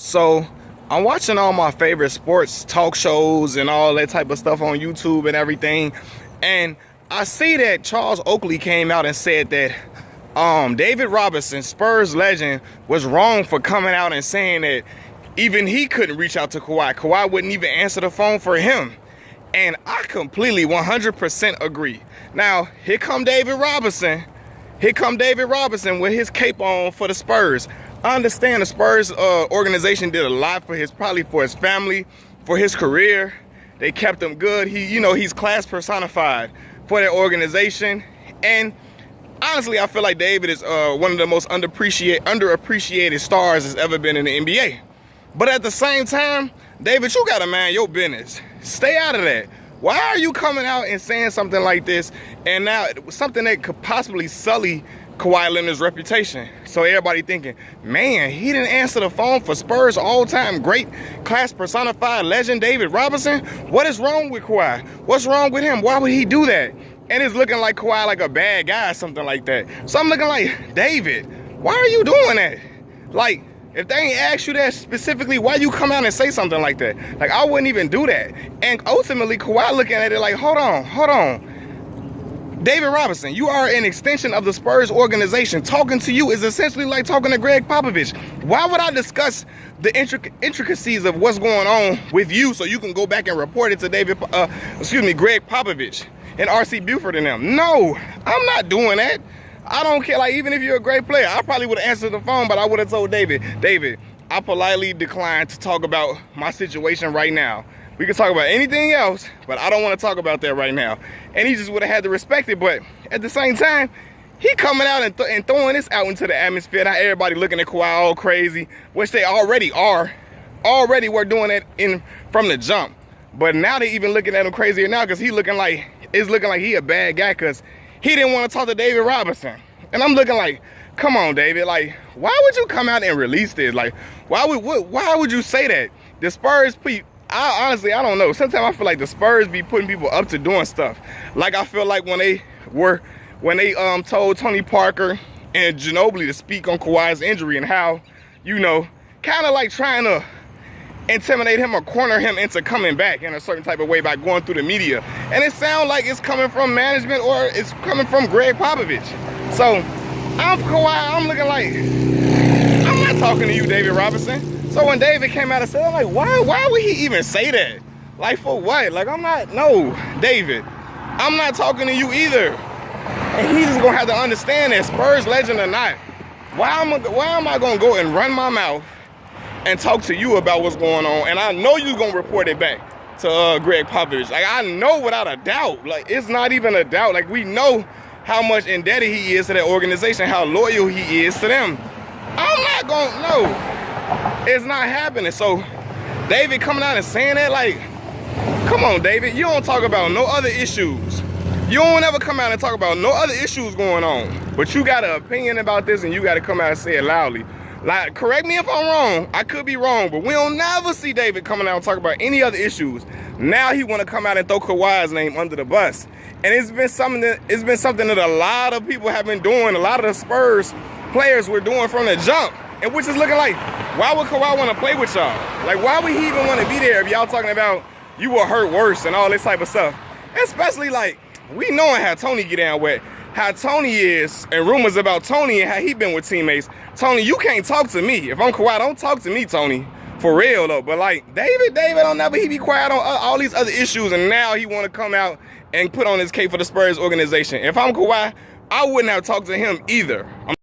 So I'm watching all my favorite sports talk shows and all that type of stuff on YouTube and everything, and I see that Charles Oakley came out and said that David Robinson, Spurs legend, was wrong for coming out and saying that even he couldn't reach out to Kawhi. Kawhi wouldn't even answer the phone for him. And I completely 100% agree. Now, here come David Robinson. Here come David Robinson with his cape on for the Spurs. I understand the Spurs organization did a lot for probably for his family, for his career. They kept him good. He's class personified for their organization. And honestly, I feel like David is one of the most underappreciated stars that's ever been in the NBA. But at the same time, David, you gotta mind your business. Stay out of that. Why are you coming out and saying something like this, and now something that could possibly sully Kawhi Leonard's reputation? So everybody thinking, man, he didn't answer the phone for Spurs all-time great class personified legend David Robinson. What is wrong with Kawhi? What's wrong with him? Why would he do that? And it's looking like Kawhi like a bad guy or something like that. So I'm looking like, David, why are you doing that? Like, if they ain't asked you that specifically, why you come out and say something like that? Like, I wouldn't even do that. And ultimately, Kawhi looking at it like, hold on. David Robinson, you are an extension of the Spurs organization. Talking to you is essentially like talking to Greg Popovich. Why would I discuss the intricacies of what's going on with you so you can go back and report it to Greg Popovich and R.C. Buford and them? No, I'm not doing that. I don't care. Like, even if you're a great player, I probably would have answered the phone, but I would have told David, I politely declined to talk about my situation right now. We can talk about anything else, but I don't want to talk about that right now. And he just would have had to respect it. But at the same time, he coming out and throwing this out into the atmosphere. Now everybody looking at Kawhi all crazy, which they already are. Already were doing it from the jump. But now they even looking at him crazier now because it's looking like he a bad guy because he didn't want to talk to David Robinson. And I'm looking like, come on, David. Like, why would you come out and release this? Like, why would you say that? The Spurs, honestly, I don't know. Sometimes I feel like the Spurs be putting people up to doing stuff. Like, I feel like when they told Tony Parker and Ginobili to speak on Kawhi's injury and how, kind of like trying to intimidate him or corner him into coming back in a certain type of way by going through the media. And it sounds like it's coming from management or it's coming from Greg Popovich. So I'm Kawhi, I'm looking like, I'm not talking to you, David Robinson. So when David came out and said, I'm like, why would he even say that? Like, for what? Like, no, David, I'm not talking to you either. And he's just gonna have to understand that, Spurs legend or not, why am I gonna go and run my mouth and talk to you about what's going on, and I know you're gonna report it back to Greg Popovich. Like, I know without a doubt. Like, it's not even a doubt. Like, we know how much indebted he is to that organization, how loyal he is to them. I'm not gonna, no, it's not happening. So David coming out and saying that, like, come on, David, you don't talk about no other issues. You don't ever come out and talk about no other issues going on, but you got an opinion about this and you got to come out and say it loudly. Like, correct me if I'm wrong. I could be wrong, but we don't never see David coming out and talk about any other issues. Now he want to come out and throw Kawhi's name under the bus, and it's been something that a lot of people have been doing. A lot of the Spurs players were doing from the jump, and which is looking like, why would Kawhi want to play with y'all? Like, why would he even want to be there if y'all talking about you will hurt worse and all this type of stuff? Especially, like, we knowing how Tony get down with. How Tony is, and rumors about Tony and how he been with teammates. Tony, you can't talk to me. If I'm Kawhi, don't talk to me, Tony. For real, though. But, like, David don't never, he be quiet on all these other issues, and now he want to come out and put on his cape for the Spurs organization. If I'm Kawhi, I wouldn't have talked to him either.